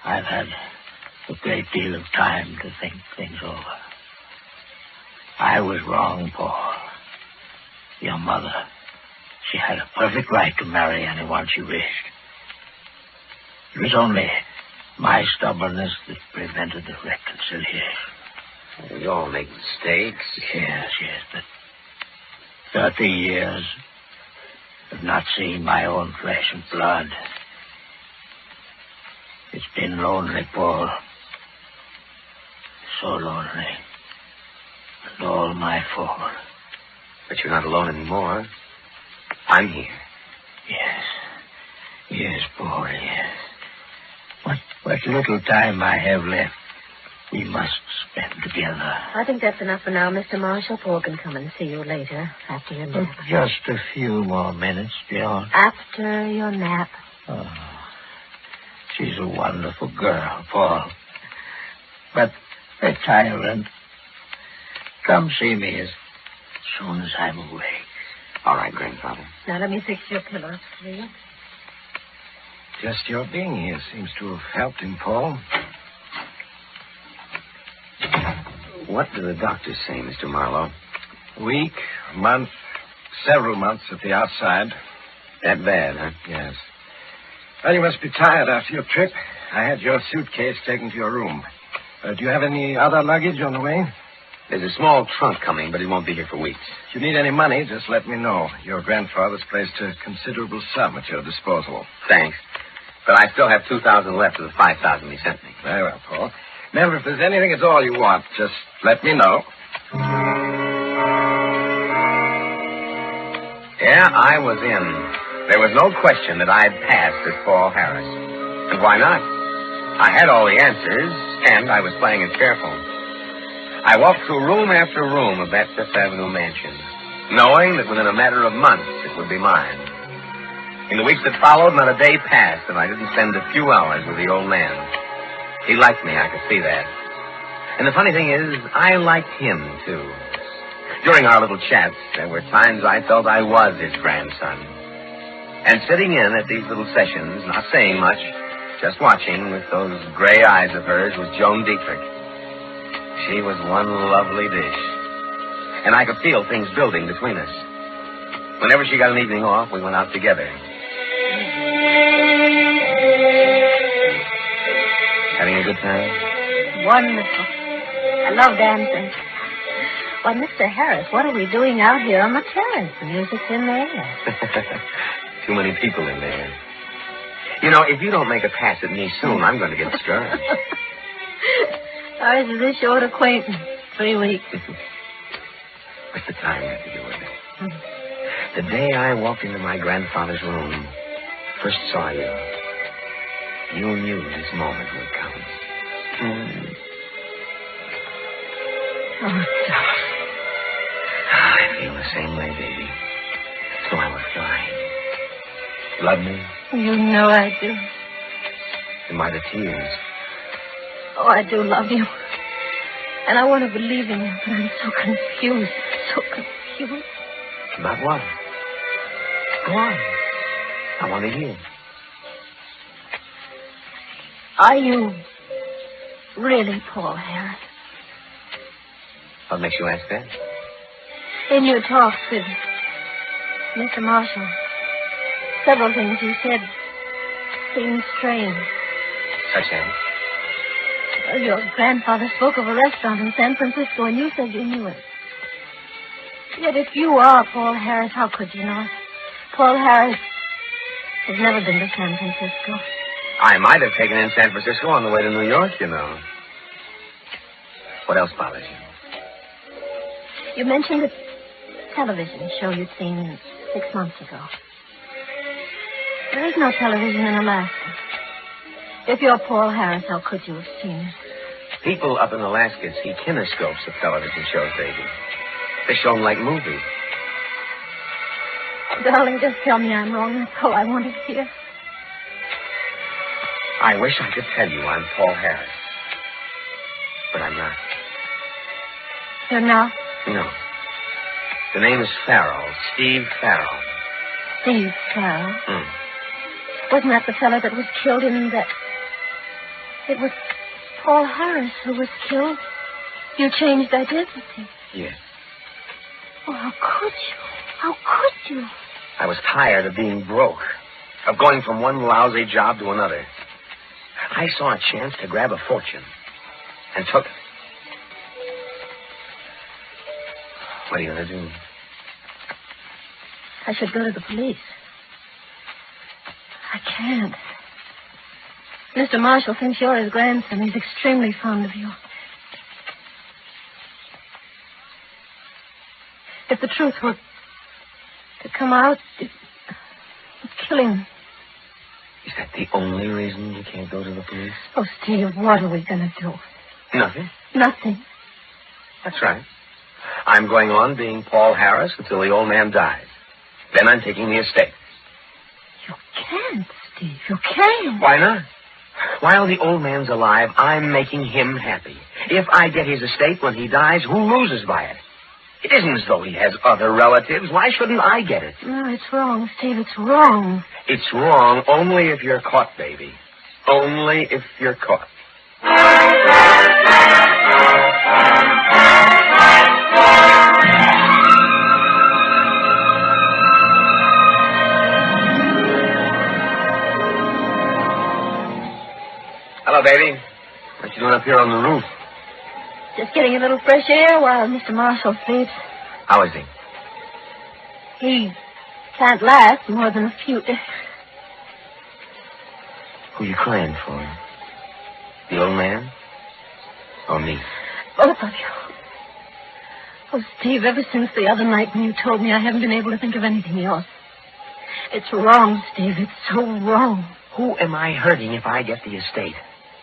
I've had a great deal of time to think things over. I was wrong, Paul. Your mother, she had a perfect right to marry anyone she wished. It was only my stubbornness that prevented the reconciliation. We all make mistakes. Yes, but 30 years of not seeing my own flesh and blood. It's been lonely, Paul. So lonely. And all my fault. But you're not alone anymore. I'm here. Yes, Paul, yes. What little time I have left, we must spend together. I think that's enough for now, Mr. Marshall. Paul can come and see you later, after your nap. Just a few more minutes, John. After your nap. Oh, she's a wonderful girl, Paul. But a tyrant. Come see me as soon as I'm awake. All right, Grandfather. Now, let me fix your pillows, please. Just your being here seems to have helped him, Paul. What do the doctors say, Mr. Marlowe? A week, a month, several months at the outside. That bad, huh? Yes. Well, you must be tired after your trip. I had your suitcase taken to your room. Do you have any other luggage on the way? There's a small trunk coming, but it won't be here for weeks. If you need any money, just let me know. Your grandfather's placed a considerable sum at your disposal. Thanks. But I still have $2,000 left of the $5,000 he sent me. Very well, Paul. Remember, if there's anything at all you want, just let me know. Yeah, I was in. There was no question that I'd passed as Paul Harris. And why not? I had all the answers, and I was playing it careful. I walked through room after room of that Fifth Avenue mansion, knowing that within a matter of months it would be mine. In the weeks that followed, not a day passed that I didn't spend a few hours with the old man. He liked me, I could see that. And the funny thing is, I liked him, too. During our little chats, there were times I felt I was his grandson. And sitting in at these little sessions, not saying much, just watching with those gray eyes of hers, was Joan Dietrich. She was one lovely dish. And I could feel things building between us. Whenever she got an evening off, we went out together. Having a good time? Wonderful. I love dancing. Why, Mr. Harris, what are we doing out here on the terrace? The music's in there. Too many people in there. You know, if you don't make a pass at me soon, I'm going to get discouraged. Ours is a short acquaintance. 3 weeks. What's the time have to do with it? The day I walked into my grandfather's room, first saw you, you knew this moment would come. Oh, darling. I feel the same way, baby. So I was flying. Love me? You know I do. And why the tears? Oh, I do love you. And I want to believe in you, but I'm so confused. So confused. About what? Go on. I want to hear. Are you really Paul Harris? What makes you ask that? In your talks with Mr. Marshall, several things you said seemed strange. Such as? Well, your grandfather spoke of a restaurant in San Francisco, and you said you knew it. Yet if you are Paul Harris, how could you not? Paul Harris has never been to San Francisco. I might have taken in San Francisco on the way to New York, you know. What else bothers you? You mentioned a television show you'd seen 6 months ago. There is no television in Alaska. If you're Paul Harris, how could you have seen it? People up in Alaska see kinescopes of television shows, baby. They're shown like movies. Darling, just tell me I'm wrong. That's all I want to hear. I wish I could tell you I'm Paul Harris. But I'm not. You're not? No. The name is Farrell. Steve Farrell. Steve Farrell? Wasn't that the fellow that was killed in that... It was Paul Harris who was killed. You changed identity. Yes. Oh, how could you? How could you? I was tired of being broke, of going from one lousy job to another. I saw a chance to grab a fortune and took it. What are you going to do? I should go to the police. I can't. Mr. Marshall thinks you're his grandson. He's extremely fond of you. If the truth were to come out, it'd kill him. Is that the only reason you can't go to the police? Oh, Steve, what are we going to do? Nothing. Nothing. That's right. I'm going on being Paul Harris until the old man dies. Then I'm taking the estate. You can't, Steve. You can't. Why not? While the old man's alive, I'm making him happy. If I get his estate when he dies, who loses by it? It isn't as though he has other relatives. Why shouldn't I get it? No, it's wrong, Steve. It's wrong. It's wrong only if you're caught, baby. Only if you're caught. Hello, baby. What you doing up here on the roof? Just getting a little fresh air while Mr. Marshall sleeps. How is he? He can't last more than a few days. Who you crying for? The old man? Or me? Both of you. Oh, Steve, ever since the other night when you told me, I haven't been able to think of anything else. It's wrong, Steve. It's so wrong. Who am I hurting if I get the estate?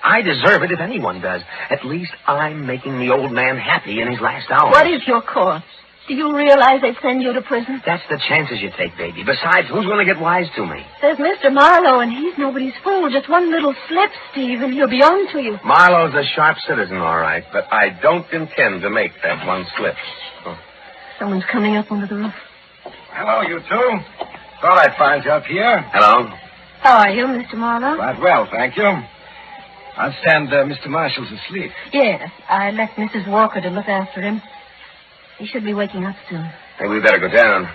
I deserve it if anyone does. At least I'm making the old man happy in his last hours. What is your course? Do you realize they'd send you to prison? That's the chances you take, baby. Besides, who's going to get wise to me? There's Mr. Marlowe, and he's nobody's fool. Just one little slip, Steve, and he'll be on to you. Marlowe's a sharp citizen, all right, but I don't intend to make that one slip. Oh. Someone's coming up onto the roof. Hello, you two. Thought I'd find you up here. Hello. How are you, Mr. Marlowe? Quite well, thank you. I understand Mr. Marshall's asleep. Yes, I left Mrs. Walker to look after him. He should be waking up soon. Hey, we better go down.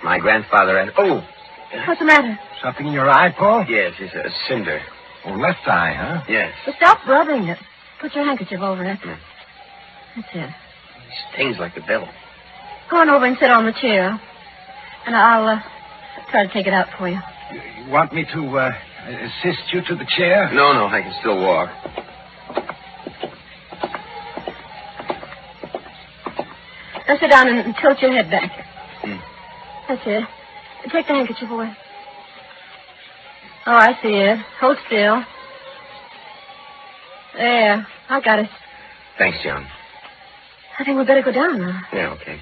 My grandfather had... Oh! What's the matter? Something in your eye, Paul? Yes, it's a cinder. Oh, left eye, huh? Yes. Well, stop rubbing it. Put your handkerchief over it. That's it. It stings like the devil. Go on over and sit on the chair. And I'll try to take it out for you. You want me to assist you to the chair? No, I can still walk. Now sit down and tilt your head back. That's it. Take the handkerchief away. Oh, I see it. Hold still. There. I got it. Thanks, John. I think we'd better go down now. Yeah, okay.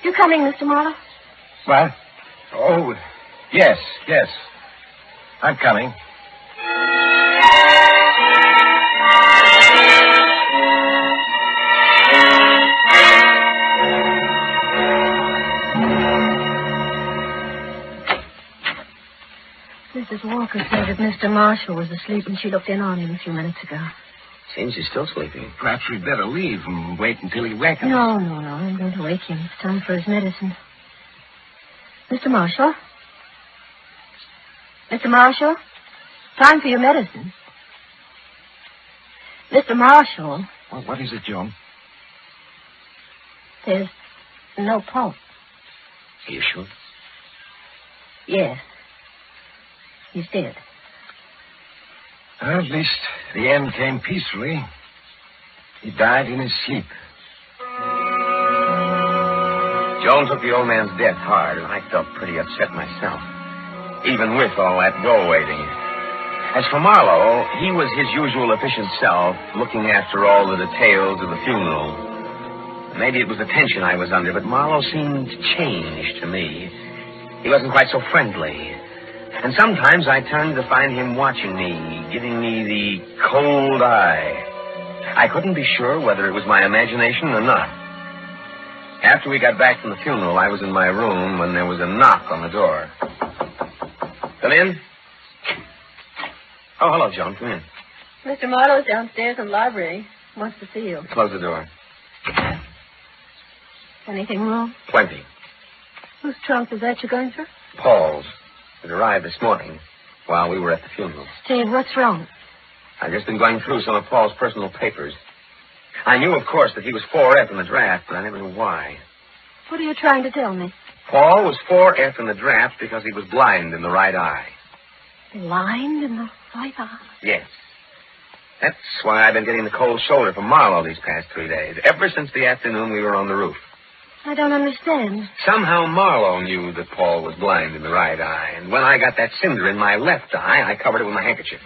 You coming, Mr. Marlowe? What? Oh, yes. I'm coming. Mrs. Walker said that Mr. Marshall was asleep and she looked in on him a few minutes ago. Seems he's still sleeping. Perhaps we'd better leave and wait until he wakes. No. I'm going to wake him. It's time for his medicine. Mr. Marshall? Mr. Marshall? Time for your medicine. Mr. Marshall? What is it, Joan? There's no pulse. Are you sure? Yes. He's dead. Well, at least the end came peacefully. He died in his sleep. Joan took the old man's death hard, and I felt pretty upset myself, even with all that dough waiting. As for Marlowe, he was his usual efficient self, looking after all the details of the funeral. Maybe it was the tension I was under, but Marlowe seemed changed to me. He wasn't quite so friendly. And sometimes I turned to find him watching me, giving me the cold eye. I couldn't be sure whether it was my imagination or not. After we got back from the funeral, I was in my room when there was a knock on the door. Come in. Oh, hello, Joan. Come in. Mr. Marlowe's downstairs in the library. Wants to see you. Close the door. Anything wrong? Plenty. Whose trunk is that you're going through? Paul's. It arrived this morning while we were at the funeral. Steve, what's wrong? I've just been going through some of Paul's personal papers. I knew, of course, that he was 4F in the draft, but I never knew why. What are you trying to tell me? Paul was 4F in the draft because he was blind in the right eye. Blind in the right eye? Yes. That's why I've been getting the cold shoulder from Marlowe these past 3 days, ever since the afternoon we were on the roof. I don't understand. Somehow Marlowe knew that Paul was blind in the right eye, and when I got that cinder in my left eye, I covered it with my handkerchief.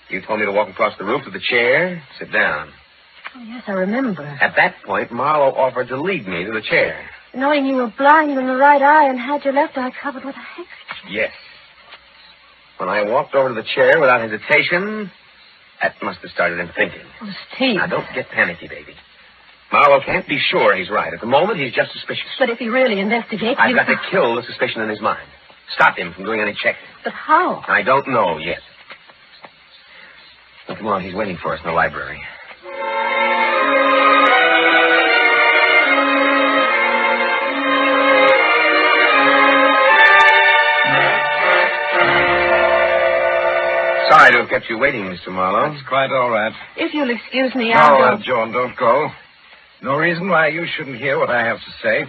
You told me to walk across the roof to the chair, sit down. Oh, yes, I remember. At that point, Marlowe offered to lead me to the chair. Knowing you were blind in the right eye and had your left eye covered with a handkerchief. Yes. When I walked over to the chair without hesitation, that must have started him thinking. Oh, Steve. Now, don't get panicky, baby. Marlowe can't be sure he's right. At the moment, he's just suspicious. But if he really investigates... I've got to kill the suspicion in his mind. Stop him from doing any checking. But how? I don't know yet. Well, come on, he's waiting for us in the library. Sorry to have kept you waiting, Mr. Marlowe. That's quite all right. If you'll excuse me, I'll go. No, Joan, don't go. No reason why you shouldn't hear what I have to say.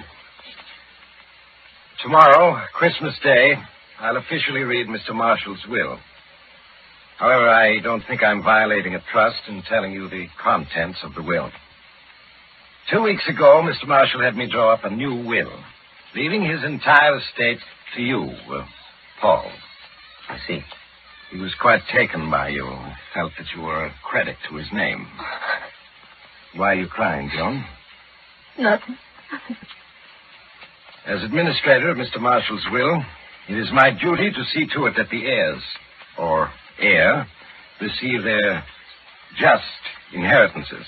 Tomorrow, Christmas Day, I'll officially read Mr. Marshall's will. However, I don't think I'm violating a trust in telling you the contents of the will. 2 weeks ago, Mr. Marshall had me draw up a new will, leaving his entire estate to you, Paul. I see. He was quite taken by you. Felt that you were a credit to his name. Why are you crying, Joan? Nothing. As administrator of Mr. Marshall's will, it is my duty to see to it that the heirs, or heir, receive their just inheritances.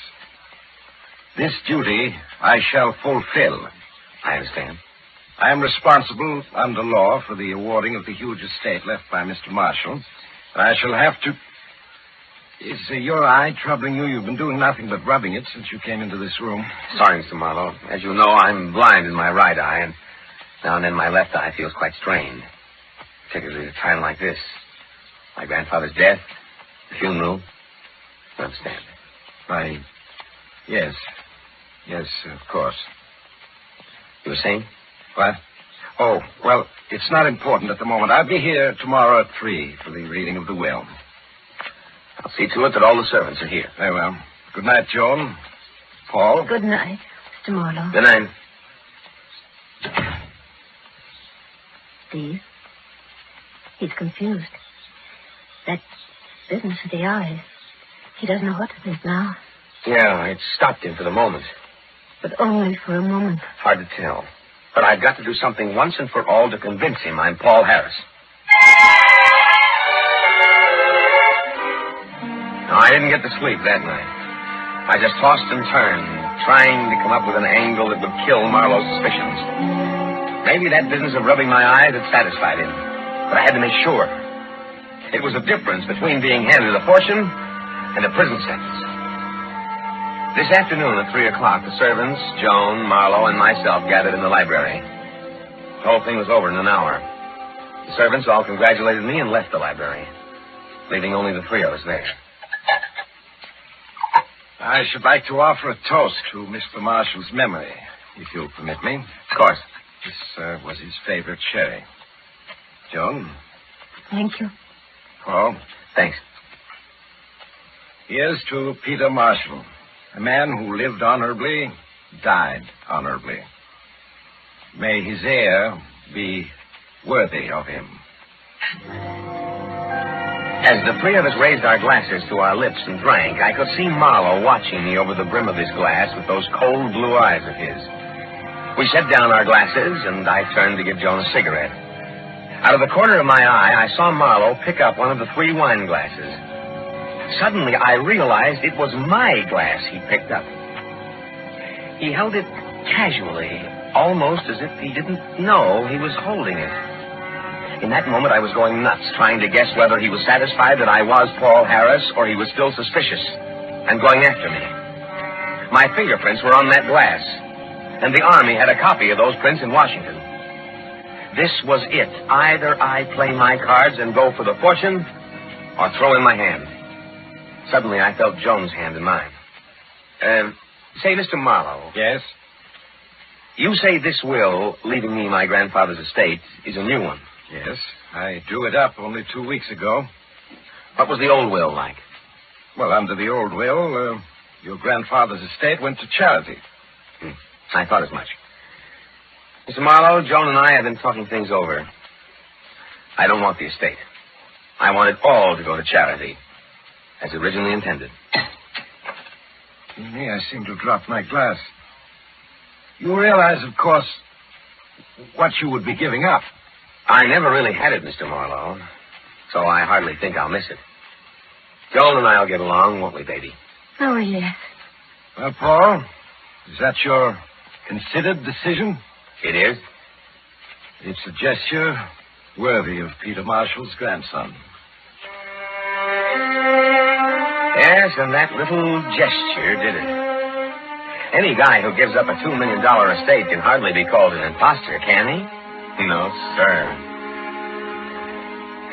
This duty I shall fulfill. I understand. I am responsible under law for the awarding of the huge estate left by Mr. Marshall. I shall have to... Is your eye troubling you? You've been doing nothing but rubbing it since you came into this room. Sorry, Mr. Marlowe. As you know, I'm blind in my right eye, and now and then my left eye feels quite strained. Particularly at a time like this. My grandfather's death, the funeral. You understand? Yes. Yes, of course. You were saying? What? Oh, well, it's not important at the moment. I'll be here tomorrow at 3 for the reading of the will. I'll see to it that all the servants are here. Very well. Good night, Joan. Paul? Good night, Mr. Marlowe. Good night. Steve? He's confused. That business of the eyes. He doesn't know what to think now. Yeah, it stopped him for the moment. But only for a moment. Hard to tell. But I've got to do something once and for all to convince him I'm Paul Harris. No, I didn't get to sleep that night. I just tossed and turned, trying to come up with an angle that would kill Marlowe's suspicions. Maybe that business of rubbing my eyes had satisfied him, but I had to make sure. It was a difference between being handed a fortune and a prison sentence. This afternoon at 3 o'clock, the servants, Joan, Marlowe, and myself gathered in the library. The whole thing was over in an hour. The servants all congratulated me and left the library, leaving only the three of us there. I should like to offer a toast to Mr. Marshall's memory, if you'll permit me. Of course. This was his favorite sherry. Joan? Thank you. Paul? Thanks. Here's to Peter Marshall, a man who lived honorably, died honorably. May his heir be worthy of him. As the three of us raised our glasses to our lips and drank, I could see Marlowe watching me over the brim of his glass with those cold blue eyes of his. We set down our glasses, and I turned to give Joan a cigarette. Out of the corner of my eye, I saw Marlowe pick up one of the 3 wine glasses. Suddenly, I realized it was my glass he picked up. He held it casually, almost as if he didn't know he was holding it. In that moment, I was going nuts, trying to guess whether he was satisfied that I was Paul Harris or he was still suspicious and going after me. My fingerprints were on that glass, and the Army had a copy of those prints in Washington. This was it. Either I play my cards and go for the fortune, or throw in my hand. Suddenly, I felt Jones' hand in mine. Say, Mr. Marlowe. Yes? You say this will, leaving me my grandfather's estate, is a new one. Yes. I drew it up only 2 weeks ago. What was the old will like? Well, under the old will, your grandfather's estate went to charity. I thought as much. Mr. Marlowe, Joan and I have been talking things over. I don't want the estate. I want it all to go to charity, as originally intended. Me, I seem to have dropped my glass. You realize, of course, what you would be giving up. I never really had it, Mr. Marlowe, so I hardly think I'll miss it. Joan and I'll get along, won't we, baby? Oh, yes. Well, Paul, is that your considered decision? It is. It's a gesture worthy of Peter Marshall's grandson. Yes, and that little gesture did it. Any guy who gives up a $2 million estate can hardly be called an imposter, can he? No, sir.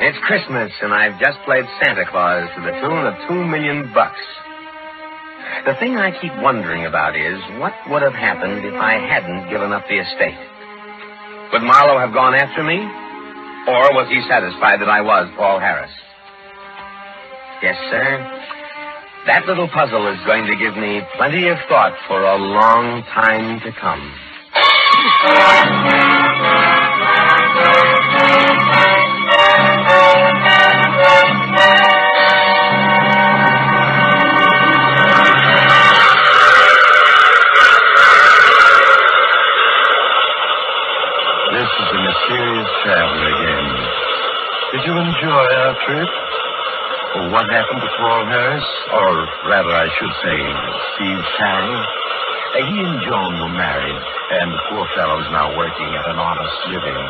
It's Christmas, and I've just played Santa Claus to the tune of $2 million. The thing I keep wondering about is, what would have happened if I hadn't given up the estate? Would Marlowe have gone after me? Or was he satisfied that I was Paul Harris? Yes, sir. That little puzzle is going to give me plenty of thought for a long time to come. This is the Mysterious Traveler again. Did you enjoy our trip? Or what happened to Paul Harris? Or rather, I should say, Steve Tang? He and Joan were married, and the poor fellow's now working at an honest living.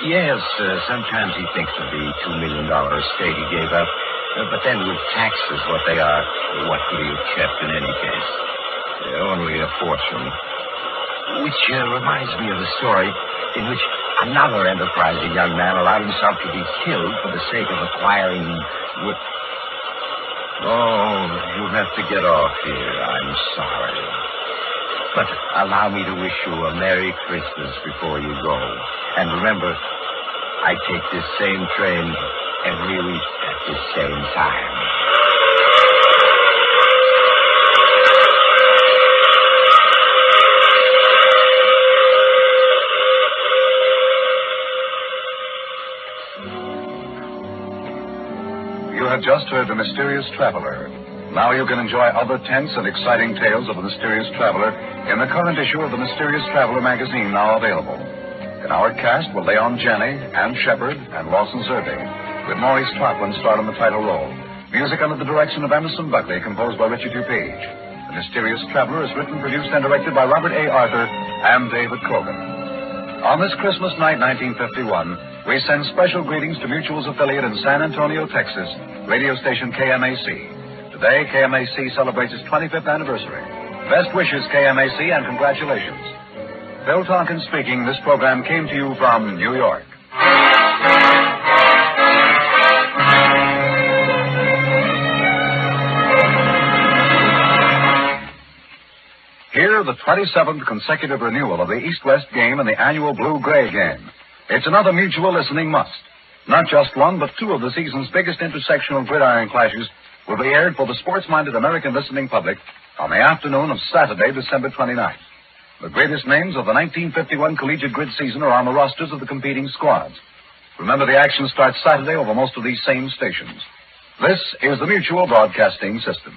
Yes, sometimes he thinks of the $2 million estate he gave up. But then with taxes what they are, what could he have kept in any case? Only a fortune. Which reminds me of a story in which another enterprising young man allowed himself to be killed for the sake of acquiring... Oh, you have to get off here. I'm sorry. But allow me to wish you a Merry Christmas before you go. And remember, I take this same train every week at this same time. You have just heard The Mysterious Traveler. Now you can enjoy other tense and exciting tales of The Mysterious Traveler in the current issue of The Mysterious Traveler magazine, now available. In our cast were Leon Janney, Ann Shepard, and Lawson Zerbe, with Maurice Trotland starred in the title role. Music under the direction of Emerson Buckley, composed by Richard DuPage. The Mysterious Traveler is written, produced, and directed by Robert A. Arthur and David Cogan. On this Christmas night, 1951, we send special greetings to Mutual's affiliate in San Antonio, Texas, radio station KMAC. Today, KMAC celebrates its 25th anniversary. Best wishes, KMAC, and congratulations. Bill Tonkin speaking. This program came to you from New York. Here, the 27th consecutive renewal of the East-West game and the annual Blue-Gray game. It's another Mutual listening must. Not just one, but two of the season's biggest intersectional gridiron clashes will be aired for the sports-minded American listening public on the afternoon of Saturday, December 29th. The greatest names of the 1951 collegiate grid season are on the rosters of the competing squads. Remember, the action starts Saturday over most of these same stations. This is the Mutual Broadcasting System.